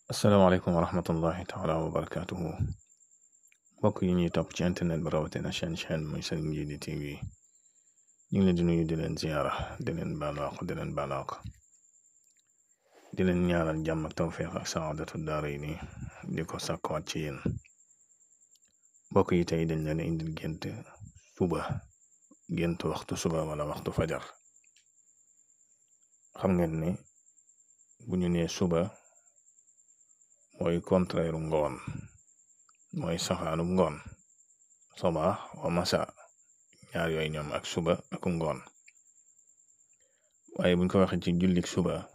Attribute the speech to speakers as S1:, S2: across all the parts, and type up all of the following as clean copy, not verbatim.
S1: asalaamaaleykum wa rahmatullahi taala wa barakaatuhu mbokk yi ñuy topp ci internet bi rawatina chaîne muy Serigne Djily TV ñu ngi leen di nuyu di leen ziyaara di leen baalaax di leen ñaanal jàmm ak tawfeex ak saadatu daarayni di ko sàkkuwaat ci yéen mbokk yi tey dañ leen indil gént waxtu suba wala waxtu fajar. xam ngeen ne bu ñu nee suba mooy contraire ngoon mooy safaanub ngoon soba wa masa ñaar yooyu ñoom ak suba ak ngoon. waaye buñ ko waxee ci jullik suba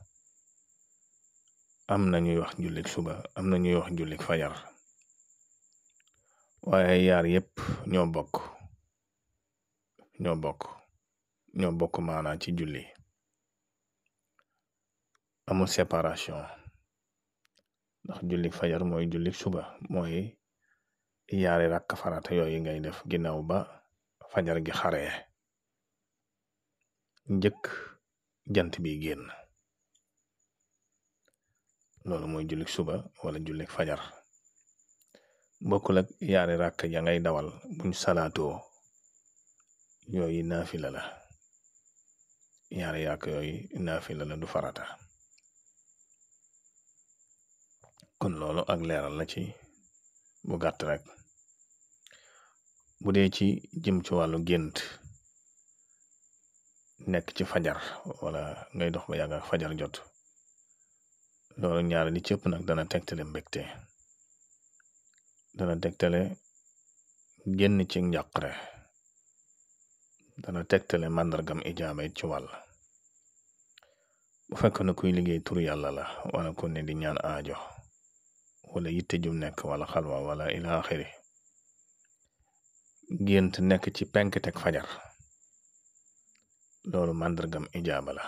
S1: am na ñuy wax jullik suba am na ñuy wax jullik fajar waaye yaar yépp ñoo bokk maanaa ci julli, amul séparation. ndax jullik fajar mooy jullik suba mooy yaari rakk farata yooyu ngay def ginnaaw ba fajar gi xaree njëkk jant bi génn, loolu mooy jullik suba wala jullik fajar. bokkul ak yaari rakk ya ngay dawal buñ salaatoo yooyu naafila la, yaari yàkk yooyu naafila la du farata. kon loolu ak leeral la ci bu gàtt rek. bu dee ci jëm ci wàllu gént nekk ci fajar wala ngay dox ba yàgg ak fajar jot, loolu ñaar li cëpp nag dana tegtale mbégte, dana tegtale génn ci njàqare, dana tegtale màndargam ijaaba it ci wàll. bu fekk na kuy liggéey tur yàlla la wala ku ne di ñaan aajo wala yitte jum nekk wala xalwa wala ila axiri, gént nekk ci penk teg fajar, loolu màndargam ijaaba la.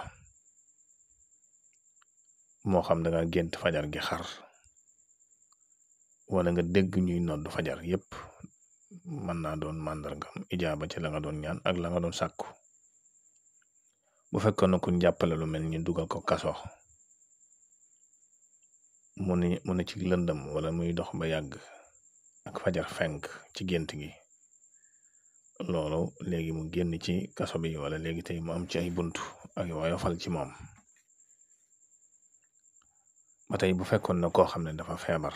S1: moo xam da nga gént fajar gi xar wala nga dégg ñuy nodd fajar, yépp mën naa doon màndargam ijaaba ci la nga doon ñaan ak la nga doon sàkku. bu fekkoon na ku jàppale lu mel ni dugal ko kaso mu ne ci lëndëm wala muy dox ba yàgg ak fajar fenk ci gént gi, loolu léegi mu génn ci kaso bi wala léegi tey mu am ci ay bunt ak woyofal ci moom. ba tey bu fekkoon na koo xam ne dafa feebar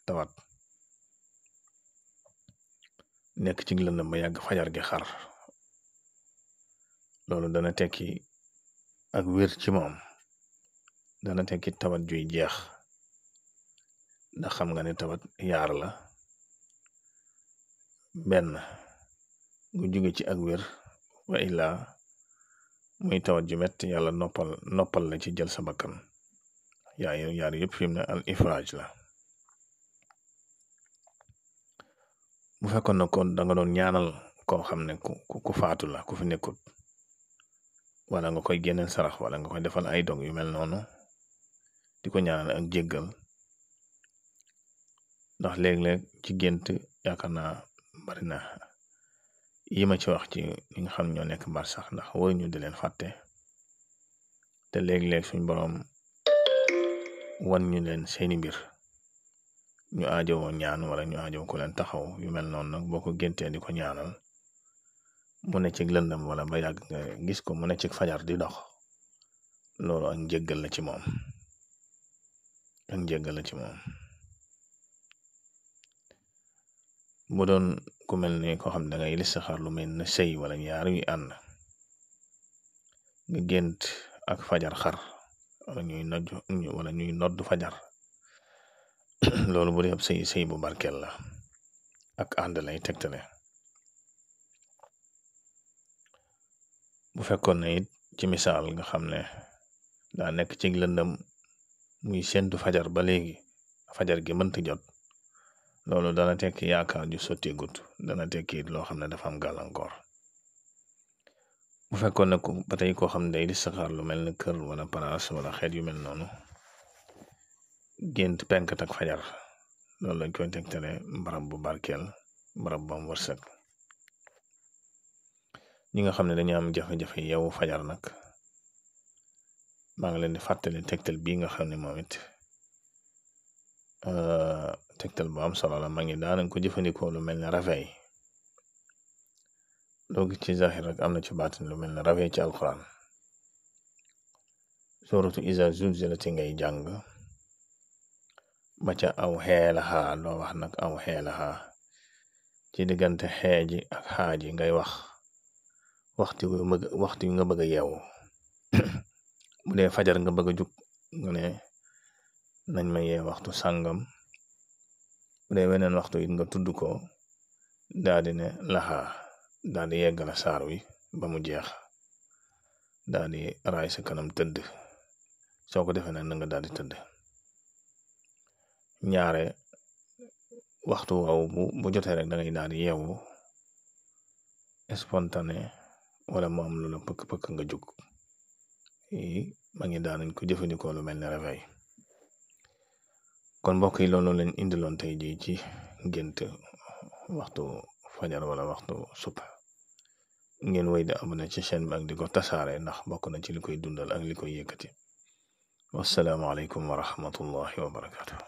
S1: tawat nekk ci lëndëm ba yàgg fajar gi xar, loolu dana tekki ak wér ci moom, dana tekki tawat juy jeex. ndax xam nga ne tawat yaar la, benn gu jóge ci ak wér wa illaa muy tawat ju metti yàlla noppal la ci jël sa bakkan. yaar yëpp fi mu ne al ifraaj la. bu fekkoon na kon da nga doon ñaanal koo xam ne ku faatu la, ku fi nekkut, wala nga koy génneel sarax wala nga koy defal ay dog yu mel noonu, di ko ñaanal ak jéggal. ndax léeg-léeg ci gént yaakaar naa bari na yi ma ci wax ci ñi nga xam ñoo nekk bar sax, ndax wóor ñu di leen fàtte, te léeg-léeg suñ boroom wan ñu leen seeni mbir ñu aajowoo ñaan wala ñu aajow ko leen taxaw. yu mel noonu nag boo ko géntee di ko ñaanal mu ne ci lëndam wala ba yàgg nga gis ko mu ne ci fajar di dox, loolu ak njéggal la ci moom, bu doon ku mel ni koo xam ne dangay listixaar lu mel ne sëy wala ñaar yu ànd, nga gént ak fajar xar wala ñuy nodd fajar loolu bu dee ab sëy bu barkeel la ak ànd lay tegtale. bu fekkoon ne it ci misaal nga xam ne daa nekk ci lëndam muy séntu fajar ba léegi fajar gi mënta jot, loolu dana tekki yaakaar ju sotti gut, dana tekki loo xam ne dafa am gàllankoor. bu fekkoon ne ba tey koo xam ne day listixaar lu mel ne kër wala palaas wala xeet yu mel noonu, gént penk ak fajar, loolu lañ koy tegtale barab bu barkeel, barab bu am wërsëg. ñi nga xam ne dañu am jafe-jafe yeewu fajar nag, maa ngi leen di fàttali tegtal bii nga xam ne moom it tegtal bu am solo la ma ngi daanañ ko jëfandikoo lu mel ne réveil loo gis ci zahir rek am na ci baatin lu mel ne réveil ci alquran suratu iza zulzilati ngay jàng ba ca aw xeelaxaa loo wax nag aw xeelaxaa ci diggante xeeji ak xaaji ngay wax waxtu yu nga bëgg a yeewu bu dee fajar nga bëgg a jug nga ne nañ ma yee waxtu sàngam bu dee weneen waxtu it nga tudd ko daldi ne laxaa daldi yeggala saar wi ba mu jeex daldi raay sa kanam tëdd soo ko defee nag na nga daldi tëdd ñaare waxtu waaw bu jotee rek da ngay daldi yeewu spontané wala mu am lu la pëkk-pëkk nga jug ma ngi daanañ ko jëfandikoo lu mel ne réveil kon mbokk yi loolu leen indiloon tey jii ci gént waxtu fajar wala waxtu suba ngeen wéy di abonné ci chaîne bi ak di ko tasaare ndax bokk na ci li koy dundal ak li koy yëkkati wassalaamu aleykum wa rahmatullahi wa barakatuh